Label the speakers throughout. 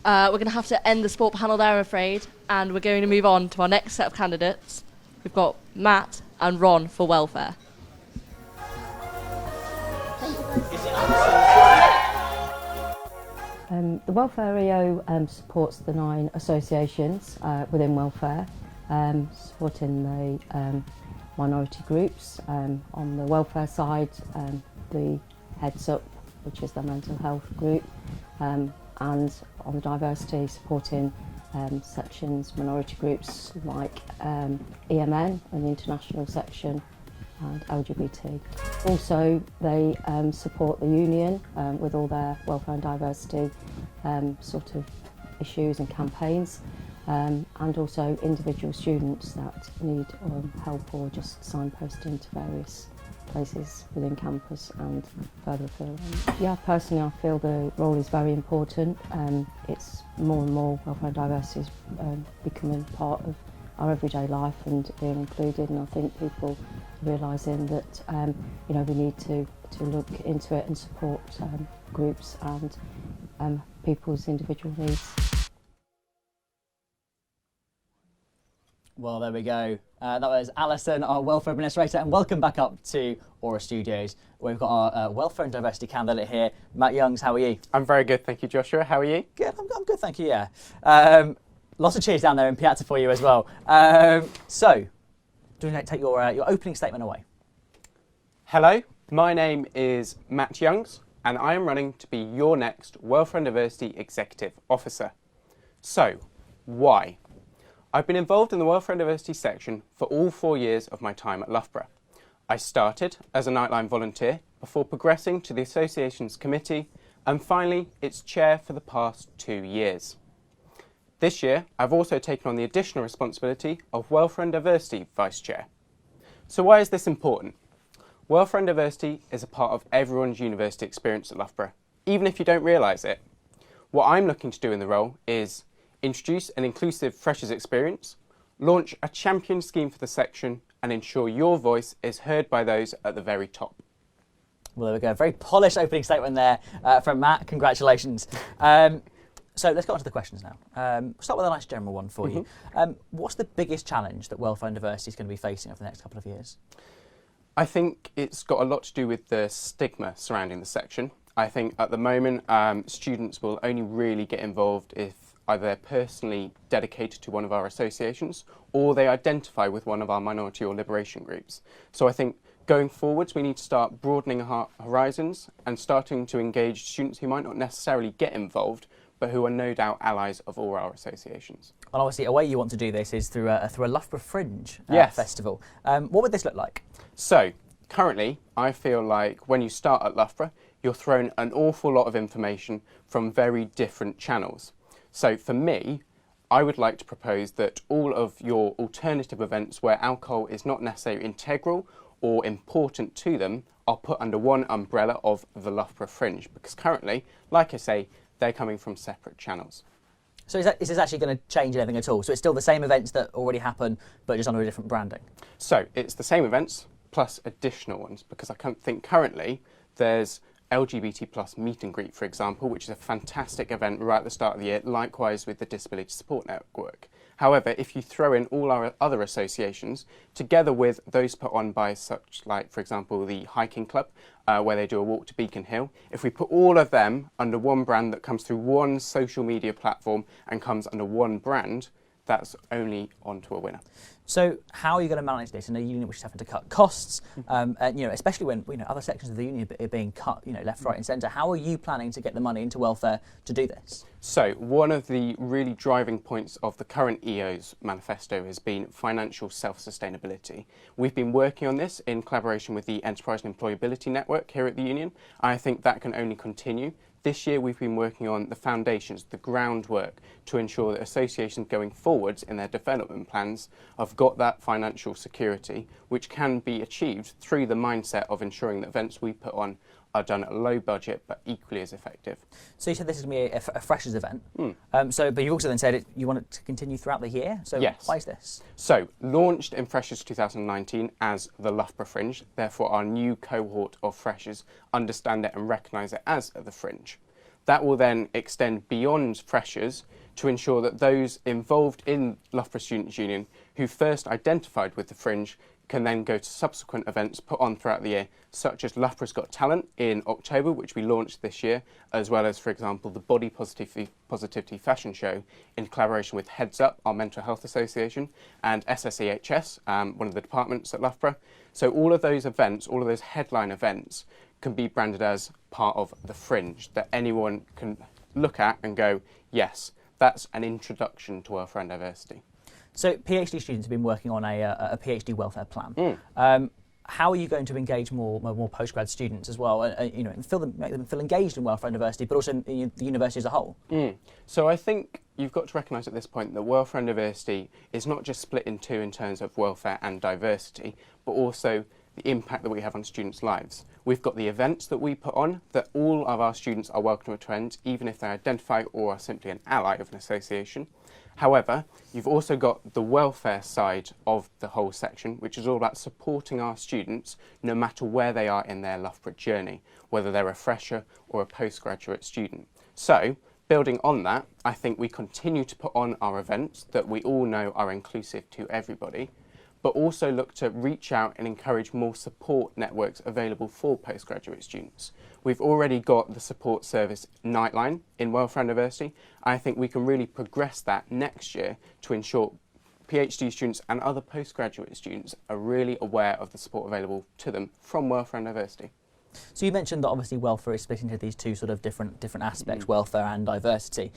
Speaker 1: We're going to have to end the sport panel there, I'm afraid, and we're going to move on to our next set of candidates. We've got Matt and Ron for welfare.
Speaker 2: The Welfare EO supports the 9 associations within welfare, supporting the minority groups. On the welfare side, the Heads Up, which is the mental health group, and on the diversity, supporting sections, minority groups like EMN and the international section, and LGBT. Also, they support the union with all their welfare and diversity sort of issues and campaigns, and also individual students that need help or just signposting to various places within campus and further afield. Yeah, personally I feel the role is very important. It's more and more welfare and diversity is becoming part of our everyday life and being included, and I think people realising that we need to look into it and support groups and people's individual needs.
Speaker 3: Well, there we go. That was Alison, our welfare administrator, and welcome back up to Aura Studios. We've got our welfare and diversity candidate here, Matt Youngs. How are you?
Speaker 4: I'm very good, thank you, Joshua. How are you?
Speaker 3: Good, I'm good, thank you, yeah. Lots of cheers down there in Piazza for you as well. So, do you want to take your opening statement away?
Speaker 4: Hello, my name is Matt Youngs, and I am running to be your next Welfare and Diversity Executive Officer. So, why? I've been involved in the Welfare and Diversity section for all 4 years of my time at Loughborough. I started as a Nightline volunteer before progressing to the Association's committee and finally its chair for the past 2 years. This year, I've also taken on the additional responsibility of Welfare and Diversity Vice Chair. So why is this important? Welfare and diversity is a part of everyone's university experience at Loughborough, even if you don't realise it. What I'm looking to do in the role is introduce an inclusive freshers experience, launch a champion scheme for the section, and ensure your voice is heard by those at the very top.
Speaker 3: Well, there we go. Very polished opening statement there from Matt. Congratulations. So let's get on to the questions now. We'll start with a nice general one for you. What's the biggest challenge that welfare and diversity is going to be facing over the next couple of years?
Speaker 4: I think it's got a lot to do with the stigma surrounding the section. I think at the moment students will only really get involved if either they're personally dedicated to one of our associations or they identify with one of our minority or liberation groups. So I think going forwards we need to start broadening our horizons and starting to engage students who might not necessarily get involved but who are no doubt allies of all our associations.
Speaker 3: Well, obviously a way you want to do this is through a Loughborough Fringe
Speaker 4: Yes.
Speaker 3: festival. What would this look like?
Speaker 4: So currently I feel like when you start at Loughborough you're thrown an awful lot of information from very different channels. So for me, I would like to propose that all of your alternative events where alcohol is not necessarily integral or important to them are put under one umbrella of the Loughborough Fringe, because currently, like I say, they're coming from separate channels.
Speaker 3: So is this actually going to change anything at all? So it's still the same events that already happen, but just under a different branding?
Speaker 4: So it's the same events plus additional ones, because I think currently there's LGBT plus meet and greet, for example, which is a fantastic event right at the start of the year, likewise with the Disability Support Network. However, if you throw in all our other associations, together with those put on by such like, for example, the Hiking Club, where they do a walk to Beacon Hill, if we put all of them under one brand that comes through one social media platform and comes under one brand, that's only on to a winner.
Speaker 3: So how are you going to manage this in a union which is having to cut costs, and especially when other sections of the union are being cut, left, right, and centre? How are you planning to get the money into welfare to do this? So
Speaker 4: one of the really driving points of the current EO's manifesto has been financial self-sustainability. We've been working on this in collaboration with the Enterprise and Employability Network here at the union. I think that can only continue. This year we've been working on the foundations, the groundwork, to ensure that associations going forwards in their development plans have got that financial security, which can be achieved through the mindset of ensuring that events we put on are done at a low budget but equally as effective.
Speaker 3: So you said this is going to be a freshers event, but you also then said you want it to continue throughout the year, so
Speaker 4: yes.
Speaker 3: Why is this?
Speaker 4: So, launched in Freshers 2019 as the Loughborough Fringe, therefore our new cohort of freshers understand it and recognise it as the Fringe. That will then extend beyond freshers to ensure that those involved in Loughborough Students' Union who first identified with the Fringe can then go to subsequent events put on throughout the year, such as Loughborough's Got Talent in October, which we launched this year, as well as, for example, the Body Positivity Fashion Show in collaboration with Heads Up, our mental health association, and SSEHS, one of the departments at Loughborough. So all of those events, all of those headline events, can be branded as part of the Fringe, that anyone can look at and go, yes, that's an introduction to welfare and diversity.
Speaker 3: So PhD students have been working on a PhD welfare plan. How are you going to engage more postgrad students as well, and make them feel engaged in welfare and diversity, but also in the university as a whole?
Speaker 4: So I think you've got to recognise at this point that welfare and diversity is not just split in two in terms of welfare and diversity, but also the impact that we have on students' lives. We've got the events that we put on that all of our students are welcome to attend, even if they identify or are simply an ally of an association. However, you've also got the welfare side of the whole section, which is all about supporting our students no matter where they are in their Loughborough journey, whether they're a fresher or a postgraduate student. So, building on that, I think we continue to put on our events that we all know are inclusive to everybody, but also look to reach out and encourage more support networks available for postgraduate students. We've already got the support service Nightline in Welfare and Diversity. I think we can really progress that next year to ensure PhD students and other postgraduate students are really aware of the support available to them from Welfare and Diversity.
Speaker 3: So you mentioned that obviously welfare is split into these two sort of different aspects, welfare and diversity.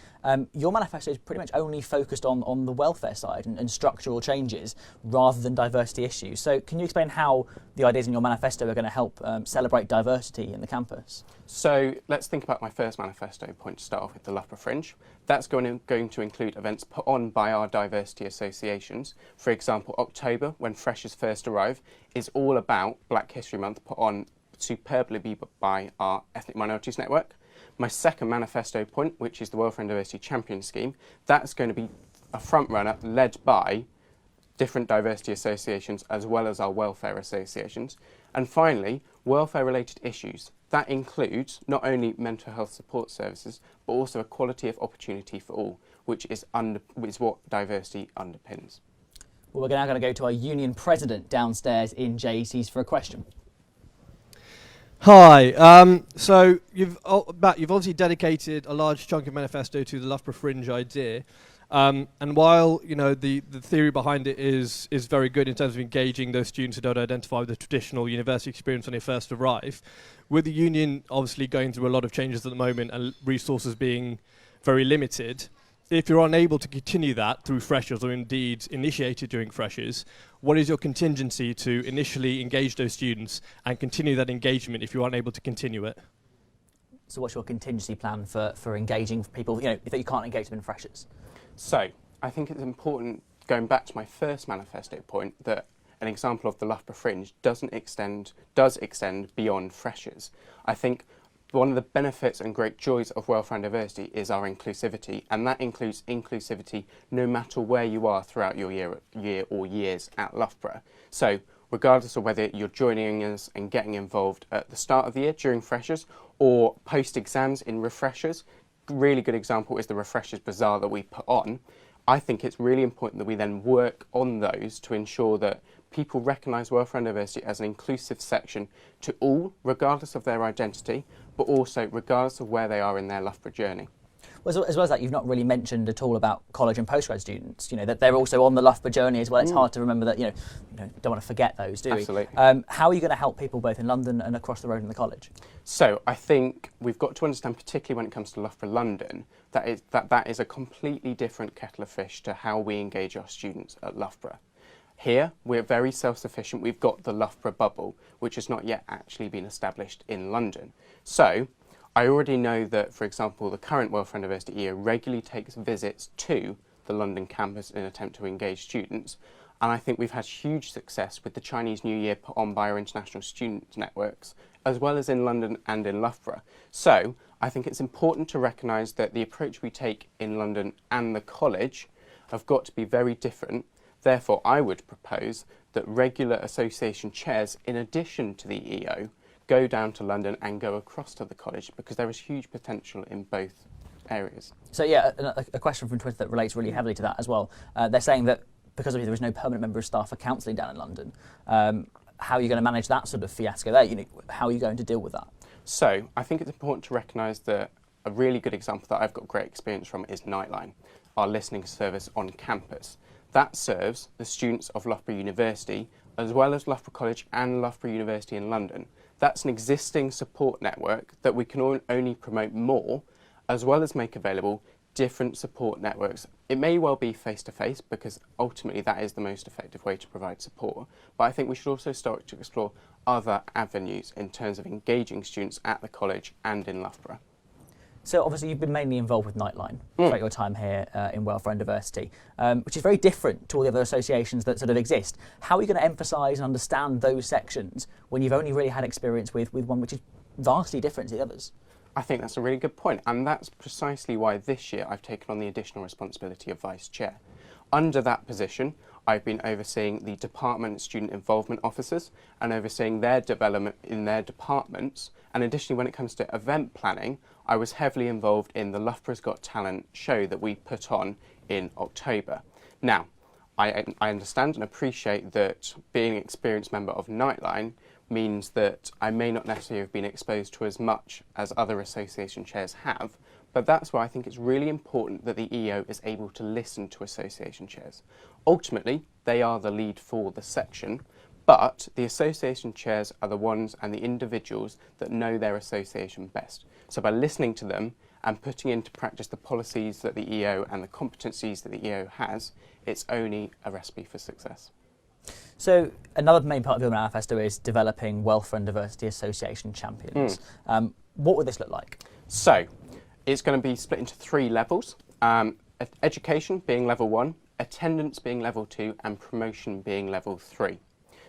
Speaker 3: Your manifesto is pretty much only focused on the welfare side and structural changes rather than diversity issues. So can you explain how the ideas in your manifesto are going to help celebrate diversity in the campus?
Speaker 4: So let's think about my first manifesto point to start off with, the Loughborough Fringe. That's going to include events put on by our diversity associations. For example, October, when freshers first arrive, is all about Black History Month, put on superbly by our Ethnic Minorities Network. My second manifesto point, which is the Welfare and Diversity Champion Scheme, that's going to be a front runner led by different diversity associations as well as our welfare associations. And finally, welfare related issues. That includes not only mental health support services, but also equality of opportunity for all, which is what diversity underpins.
Speaker 3: Well, we're now going to go to our union president downstairs in JECs for a question.
Speaker 5: Hi. So you've obviously dedicated a large chunk of manifesto to the Loughborough Fringe idea, and while the theory behind it is very good in terms of engaging those students who don't identify with the traditional university experience when they first arrive, with the union obviously going through a lot of changes at the moment and resources being very limited, if you're unable to continue that through freshers or indeed initiate it during freshers, what is your contingency to initially engage those students and continue that engagement if you're unable to continue it?
Speaker 3: So what's your contingency plan for engaging people, if you can't engage them in freshers?
Speaker 4: So I think it's important, going back to my first manifesto point, that an example of the Loughborough Fringe does extend beyond freshers. I think one of the benefits and great joys of welfare and diversity is our inclusivity, and that includes inclusivity no matter where you are throughout your year or years at Loughborough. So regardless of whether you're joining us and getting involved at the start of the year during freshers or post-exams in refreshers, really good example is the Refreshers Bazaar that we put on. I think it's really important that we then work on those to ensure that people recognise welfare and diversity as an inclusive section to all, regardless of their identity, but also regardless of where they are in their Loughborough journey.
Speaker 3: Well, as well as that, you've not really mentioned at all about college and postgrad students, that they're also on the Loughborough journey as well. It's hard to remember that, don't want to forget those, do we?
Speaker 4: Absolutely.
Speaker 3: How are you going to help people both in London and across the road in the college?
Speaker 4: So I think we've got to understand, particularly when it comes to Loughborough London, that is a completely different kettle of fish to how we engage our students at Loughborough. Here, we're very self-sufficient. We've got the Loughborough bubble, which has not yet actually been established in London. So I already know that, for example, the current Welfare and Diversity EO regularly takes visits to the London campus in an attempt to engage students. And I think we've had huge success with the Chinese New Year put on by our international student networks, as well as in London and in Loughborough. So I think it's important to recognise that the approach we take in London and the college have got to be very different. Therefore, I would propose that regular association chairs, in addition to the EO, go down to London and go across to the college, because there is huge potential in both areas.
Speaker 3: So yeah, a question from Twitter that relates really heavily to that as well. They're saying that because there is no permanent member of staff for counselling down in London, how are you going to manage that sort of fiasco there? How are you going to deal with that?
Speaker 4: So I think it's important to recognise that a really good example that I've got great experience from is Nightline, our listening service on campus. That serves the students of Loughborough University, as well as Loughborough College and Loughborough University in London. That's an existing support network that we can only promote more, as well as make available different support networks. It may well be face-to-face, because ultimately that is the most effective way to provide support, but I think we should also start to explore other avenues in terms of engaging students at the college and in Loughborough.
Speaker 3: So obviously you've been mainly involved with Nightline throughout your time here in Welfare and Diversity, which is very different to all the other associations that sort of exist. How are you going to emphasise and understand those sections when you've only really had experience with one which is vastly different to the others?
Speaker 4: I think that's a really good point, and that's precisely why this year I've taken on the additional responsibility of Vice Chair. Under that position, I've been overseeing the Department Student Involvement Officers and overseeing their development in their departments. And additionally, when it comes to event planning, I was heavily involved in the Loughborough's Got Talent show that we put on in October. Now, I understand and appreciate that being an experienced member of Nightline means that I may not necessarily have been exposed to as much as other association chairs have, but that's why I think it's really important that the EO is able to listen to association chairs. Ultimately, they are the lead for the section, but the association chairs are the ones and the individuals that know their association best. So by listening to them and putting into practice the policies that the EO and the competencies that the EO has, it's only a recipe for success.
Speaker 3: So another main part of your manifesto is developing Welfare and Diversity Association champions. What would this look like? So
Speaker 4: it's going to be split into 3 levels. Education being level 1, attendance being level 2, and promotion being level 3.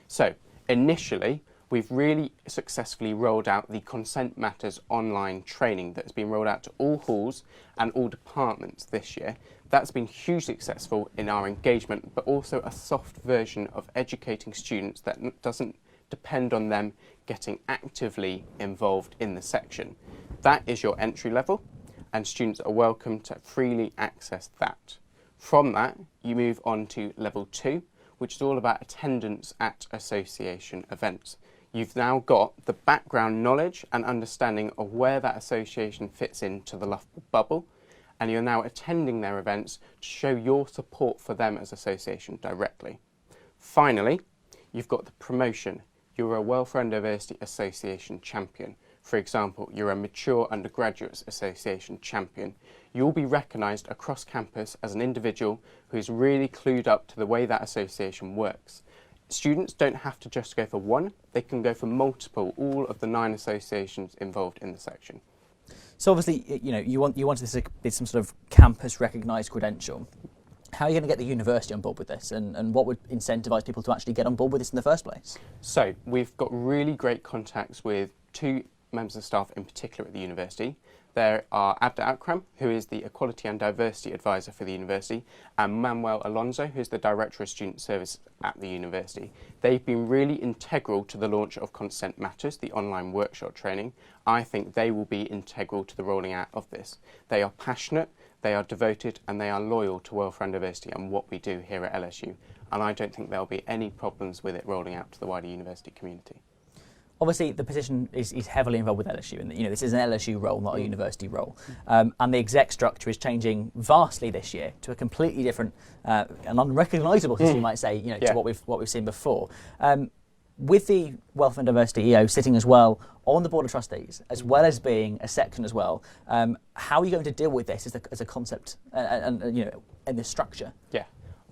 Speaker 4: So initially, we've really successfully rolled out the Consent Matters online training that's been rolled out to all halls and all departments this year. That's been hugely successful in our engagement, but also a soft version of educating students that doesn't depend on them getting actively involved in the section. That is your entry level, and students are welcome to freely access that. From that, you move on to level 2, which is all about attendance at association events. You've now got the background knowledge and understanding of where that association fits into the Loughborough bubble, and you're now attending their events to show your support for them as association directly. Finally, you've got the promotion. You're a Welfare and Diversity Association champion. For example, you're a Mature Undergraduates Association champion. You'll be recognised across campus as an individual who's really clued up to the way that association works. Students don't have to just go for one, they can go for multiple, all of the 9 associations involved in the section.
Speaker 3: So obviously, you want this to be some sort of campus recognised credential. How are you going to get the university on board with this, and what would incentivise people to actually get on board with this in the first place? So
Speaker 4: we've got really great contacts with 2 members of staff in particular at the university. There are Abda Akram, who is the Equality and Diversity Advisor for the university, and Manuel Alonso, who is the Director of Student Service at the university. They've been really integral to the launch of Consent Matters, the online workshop training. I think they will be integral to the rolling out of this. They are passionate, they are devoted, and they are loyal to Welfare and Diversity and what we do here at LSU. And I don't think there'll be any problems with it rolling out to the wider university community.
Speaker 3: Obviously, the position is heavily involved with LSU, and this is an LSU role, not a university role. And the exec structure is changing vastly this year to a completely different and unrecognisable, as you might say, to what we've seen before. With the Welfare and Diversity EO sitting as well on the Board of Trustees, as well as being a section as well, how are you going to deal with this as a concept and in this structure?
Speaker 4: Yeah.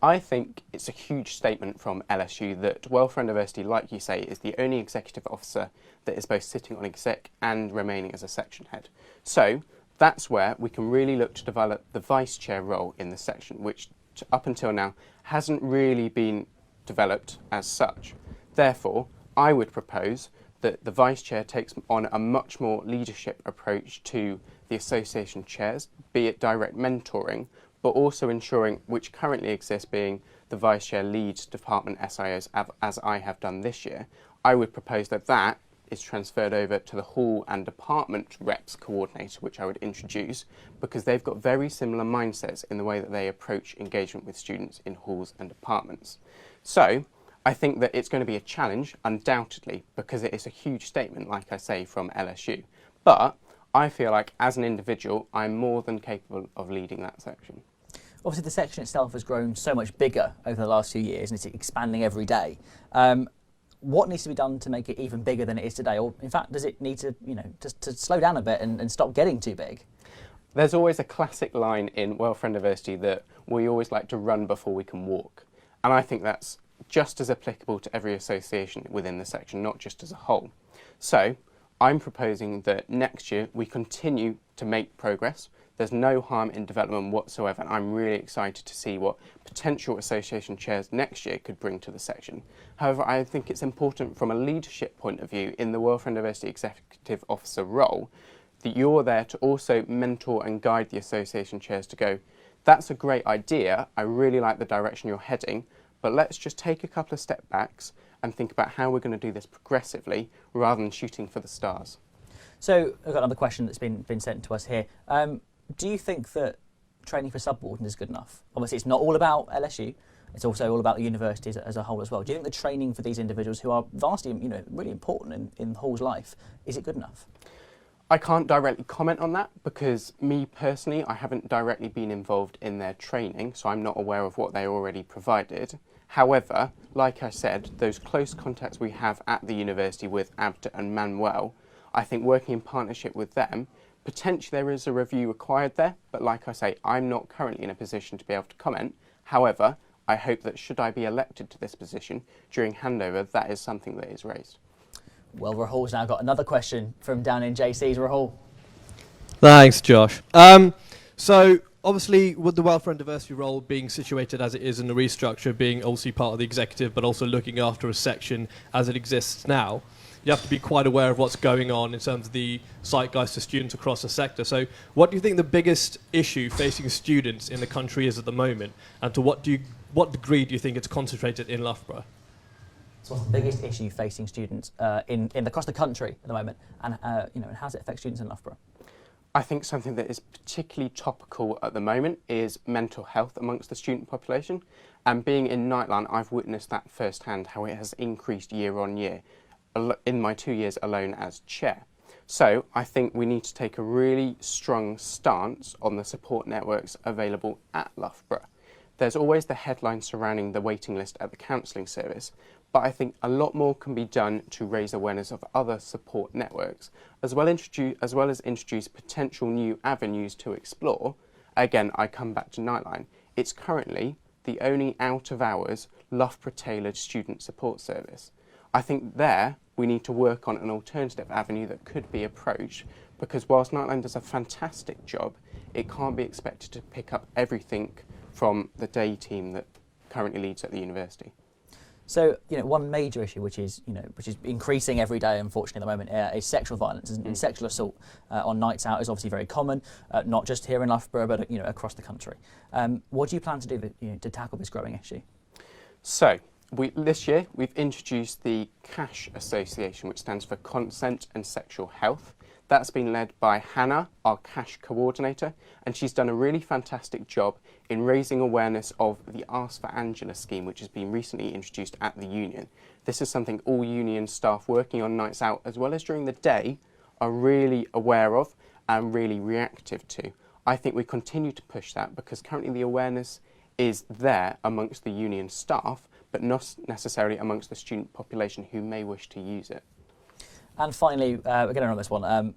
Speaker 4: I think it's a huge statement from LSU that Welfare and Diversity, like you say, is the only executive officer that is both sitting on exec and remaining as a section head. So that's where we can really look to develop the vice chair role in the section, which up until now hasn't really been developed as such. Therefore, I would propose that the vice chair takes on a much more leadership approach to the association chairs, be it direct mentoring, but also ensuring, which currently exists, being the Vice Chair leads department SIOs as I have done this year. I would propose that is transferred over to the hall and department reps coordinator, which I would introduce, because they've got very similar mindsets in the way that they approach engagement with students in halls and departments. So I think that it's going to be a challenge, undoubtedly, because it is a huge statement, like I say, from LSU. But I feel like as an individual, I'm more than capable of leading that section.
Speaker 3: Obviously, the section itself has grown so much bigger over the last few years, and it's expanding every day. What needs to be done to make it even bigger than it is today? Or, in fact, does it need to, just to slow down a bit and stop getting too big?
Speaker 4: There's always a classic line in Welfare University that we always like to run before we can walk. And I think that's just as applicable to every association within the section, not just as a whole. So I'm proposing that next year we continue to make progress. There's no harm in development whatsoever, and I'm really excited to see what potential association chairs next year could bring to the section. However, I think it's important from a leadership point of view in the Welfare University Executive Officer role that you're there to also mentor and guide the association chairs to go, that's a great idea, I really like the direction you're heading, but let's just take a couple of step backs and think about how we're going to do this progressively rather than shooting for the stars.
Speaker 3: So I've got another question that's been sent to us here. Do you think that training for subwardens is good enough? Obviously, it's not all about LSU. It's also all about the university as a whole as well. Do you think the training for these individuals who are vastly, really important in Hall's life, is it good enough?
Speaker 4: I can't directly comment on that because me personally, I haven't directly been involved in their training, so I'm not aware of what they already provided. However, like I said, those close contacts we have at the university with Abda and Manuel, I think working in partnership with them, potentially there is a review required there, but like I say, I'm not currently in a position to be able to comment. However, I hope that should I be elected to this position during handover, that is something that is raised.
Speaker 3: Well, Rahul's now got another question from down in JC's. Rahul.
Speaker 5: Thanks, Josh. So obviously, with the welfare and diversity role being situated as it is in the restructure, being obviously part of the executive, but also looking after a section as it exists now, you have to be quite aware of what's going on in terms of the zeitgeist of students across the sector. So what do you think the biggest issue facing students in the country is at the moment, and to what degree do you think it's concentrated in Loughborough?
Speaker 3: So what's the biggest issue facing students across the country at the moment, and and how does it affect students in Loughborough?
Speaker 4: I think something that is particularly topical at the moment is mental health amongst the student population. And being in Nightline, I've witnessed that firsthand, how it has increased year on year in my 2 years alone as chair. So I think we need to take a really strong stance on the support networks available at Loughborough. There's always the headline surrounding the waiting list at the counselling service, but I think a lot more can be done to raise awareness of other support networks, as well as introduce potential new avenues to explore. Again, I come back to Nightline. It's currently the only out-of-hours Loughborough-tailored student support service. I think there we need to work on an alternative avenue that could be approached, because whilst Nightline does a fantastic job, it can't be expected to pick up everything from the day team that currently leads at the university.
Speaker 3: So, one major issue which is increasing every day, unfortunately, at the moment, is sexual violence and sexual assault on nights out is obviously very common, not just here in Loughborough, but across the country. What do you plan to do to tackle this growing issue? So,
Speaker 4: this year we've introduced the CASH Association, which stands for Consent and Sexual Health. That's been led by Hannah, our CASH coordinator, and she's done a really fantastic job in raising awareness of the Ask for Angela scheme, which has been recently introduced at the union. This is something all union staff working on nights out, as well as during the day, are really aware of and really reactive to. I think we continue to push that because currently the awareness is there amongst the union staff, but not necessarily amongst the student population who may wish to use it.
Speaker 3: And finally, we're going to run this one.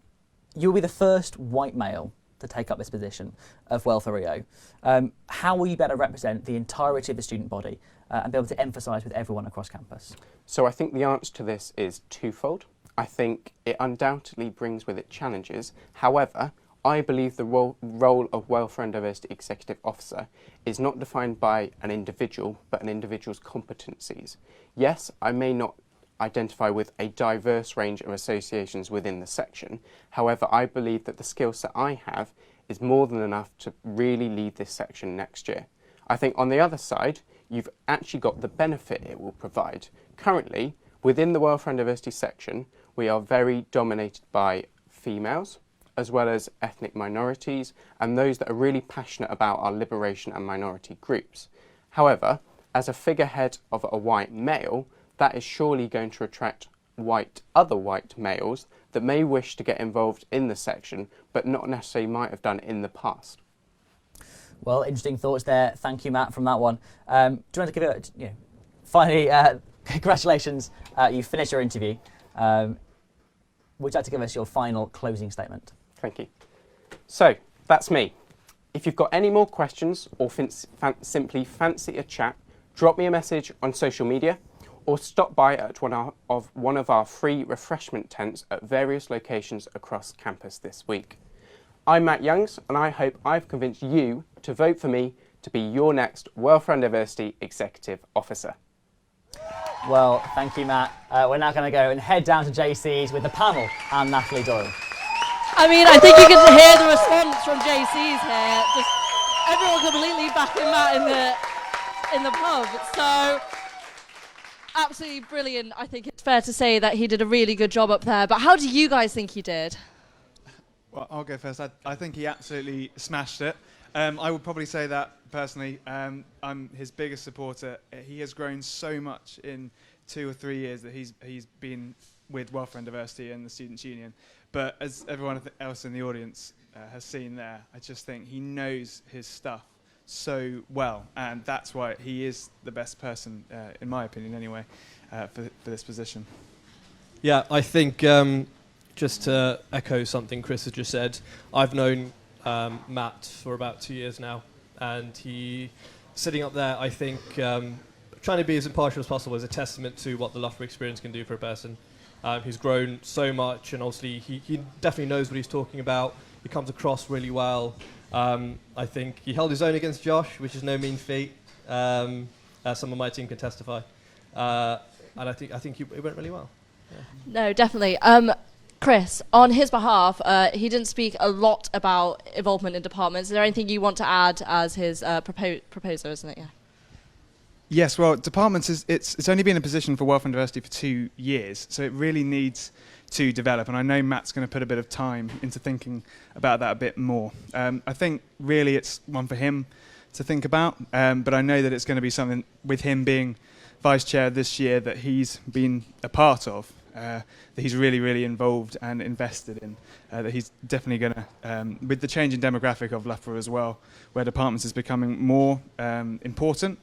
Speaker 3: You'll be the first white male to take up this position of Welfare Rio. How will you better represent the entirety of the student body and be able to emphasise with everyone across campus?
Speaker 4: So I think the answer to this is twofold. I think it undoubtedly brings with it challenges. However, I believe the role of Welfare and Diversity Executive Officer is not defined by an individual, but an individual's competencies. Yes, I may not identify with a diverse range of associations within the section. However, I believe that the skill set I have is more than enough to really lead this section next year. I think on the other side, you've actually got the benefit it will provide. Currently, within the Welfare and Diversity section, we are very dominated by females, as well as ethnic minorities, and those that are really passionate about our liberation and minority groups. However, as a figurehead of a white male, that is surely going to attract other white males that may wish to get involved in the section, but not necessarily might have done in the past.
Speaker 3: Well, interesting thoughts there. Thank you, Matt, from that one. Do you want to give it, finally, congratulations, you finished your interview. Would you like to give us your final closing statement?
Speaker 4: Thank you. So, that's me. If you've got any more questions or simply fancy a chat, drop me a message on social media or stop by at one of our free refreshment tents at various locations across campus this week. I'm Matt Youngs, and I hope I've convinced you to vote for me to be your next Welfare and Diversity Executive Officer.
Speaker 3: Well, thank you, Matt. We're now going to go and head down to JC's with the panel and Natalie Doyle.
Speaker 1: I mean, I think you can hear the response from JC's here. Just everyone completely backing Matt in the pub. So absolutely brilliant. I think it's fair to say that he did a really good job up there. But how do you guys think he did?
Speaker 6: Well, I'll go first. I think he absolutely smashed it. I would probably say that personally. I'm his biggest supporter. He has grown so much in 2 or 3 years that he's been with Welfare and Diversity and the Students' Union. But as everyone else in the audience has seen there, I just think he knows his stuff so well, and that's why he is the best person, in my opinion anyway, for this position.
Speaker 5: Yeah, I think just to echo something Chris has just said, I've known Matt for about 2 years now, and he, sitting up there, I think trying to be as impartial as possible is a testament to what the Loughborough experience can do for a person. He's grown so much, and obviously he definitely knows what he's talking about. He comes across really well. I think he held his own against Josh, which is no mean feat. Some of my team can testify. And I think it went really well. Yeah.
Speaker 1: No, definitely. Chris, on his behalf, he didn't speak a lot about involvement in departments. Is there anything you want to add as his proposer, isn't it? Yeah.
Speaker 6: Yes, well, departments it's only been in position for Welfare and Diversity for 2 years, so it really needs to develop, and I know Matt's going to put a bit of time into thinking about that a bit more. I think really it's one for him to think about, but I know that it's going to be something with him being vice chair this year that he's been a part of, that he's really, really involved and invested in, that he's definitely going to, with the changing demographic of Loughborough as well, where departments is becoming more important,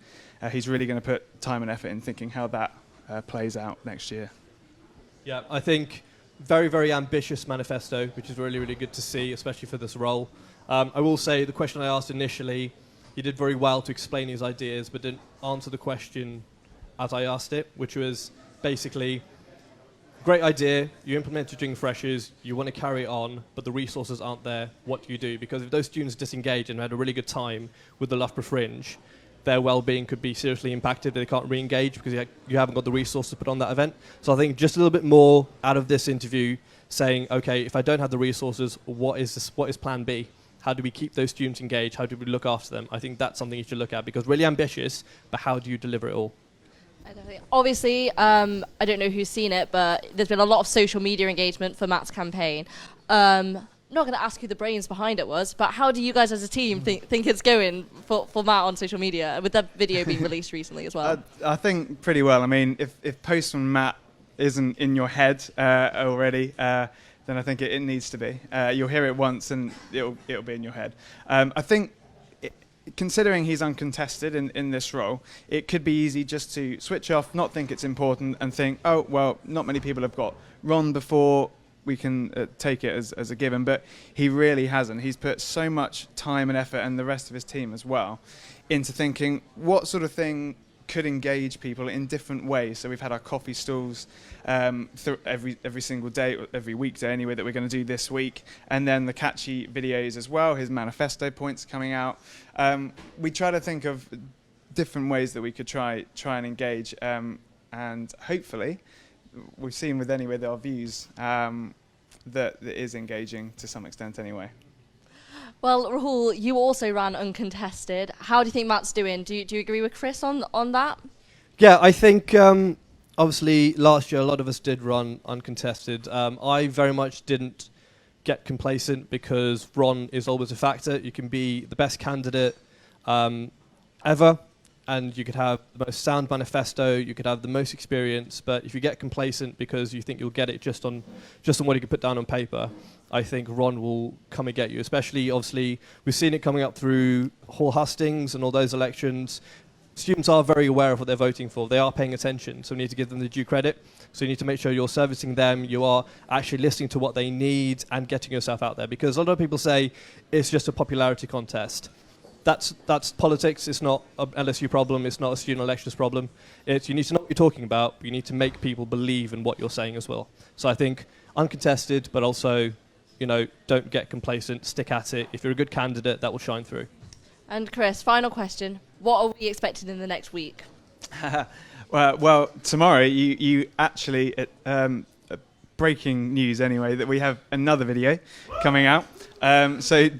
Speaker 6: he's really going to put time and effort in thinking how that plays out next year.
Speaker 5: Yeah, I think very, very ambitious manifesto, which is really, really good to see, especially for this role. I will say the question I asked initially, he did very well to explain his ideas, but didn't answer the question as I asked it, which was basically, great idea, you implemented during freshers, you want to carry it on, but the resources aren't there, what do you do? Because if those students disengage and had a really good time with the Loughborough Fringe, their well-being could be seriously impacted. They can't re-engage because you haven't got the resources to put on that event. So I think just a little bit more out of this interview saying, okay, if I don't have the resources, what is plan B? How do we keep those students engaged? How do we look after them? I think that's something you should look at, because really ambitious, but how do you deliver it all?
Speaker 1: Obviously, I don't know who's seen it, but there's been a lot of social media engagement for Matt's campaign. I'm not going to ask who the brains behind it was, but how do you guys as a team think it's going for Matt on social media, with that video being released recently as well?
Speaker 6: I think pretty well. I mean, if posts from Matt isn't in your head already, then I think it needs to be. You'll hear it once and it'll be in your head. I think, considering he's uncontested in this role, it could be easy just to switch off, not think it's important, and think, oh, well, not many people have got Ron before, we can take it as a given, but he really hasn't. He's put so much time and effort, and the rest of his team as well, into thinking what sort of thing could engage people in different ways. So we've had our coffee stalls every single day, every weekday anyway, that we're going to do this week, and then the catchy videos as well, his manifesto points coming out. We try to think of different ways that we could try and engage, and hopefully we've seen with anyway that our views that it is engaging to some extent anyway.
Speaker 1: Well, Rahul, you also ran uncontested. How do you think Matt's doing? Do you agree with Chris on that?
Speaker 5: Yeah, I think obviously, last year a lot of us did run uncontested. I very much didn't get complacent because Ron is always a factor. You can be the best candidate ever, and you could have the most sound manifesto, you could have the most experience, but if you get complacent because you think you'll get it just on what you can put down on paper, I think Ron will come and get you. Especially, obviously, we've seen it coming up through Hall Hustings and all those elections. Students are very aware of what they're voting for. They are paying attention, so we need to give them the due credit. So you need to make sure you're servicing them, you are actually listening to what they need and getting yourself out there. Because a lot of people say it's just a popularity contest. That's politics. It's not an LSU problem. It's not a student elections problem. You need to know what you're talking about. But you need to make people believe in what you're saying as well. So I think uncontested, but also, don't get complacent. Stick at it. If you're a good candidate, that will shine through.
Speaker 1: And Chris, final question. What are we expecting in the next week?
Speaker 6: Well, tomorrow you actually, breaking news anyway, that we have another video coming out. So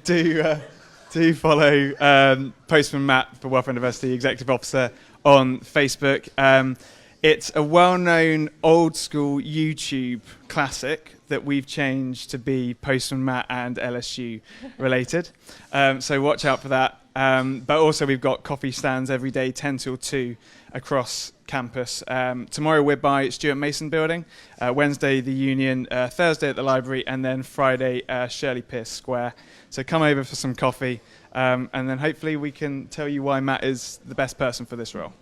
Speaker 6: do follow Postman Matt for Welfare University Executive Officer on Facebook. It's a well-known old school YouTube classic that we've changed to be Postman Matt and LSU related. So watch out for that. But also we've got coffee stands every day, 10 till 2 across campus. Tomorrow we're by Stuart Mason Building, Wednesday the Union, Thursday at the library, and then Friday Shirley Pierce Square. So come over for some coffee, and then hopefully we can tell you why Matt is the best person for this role.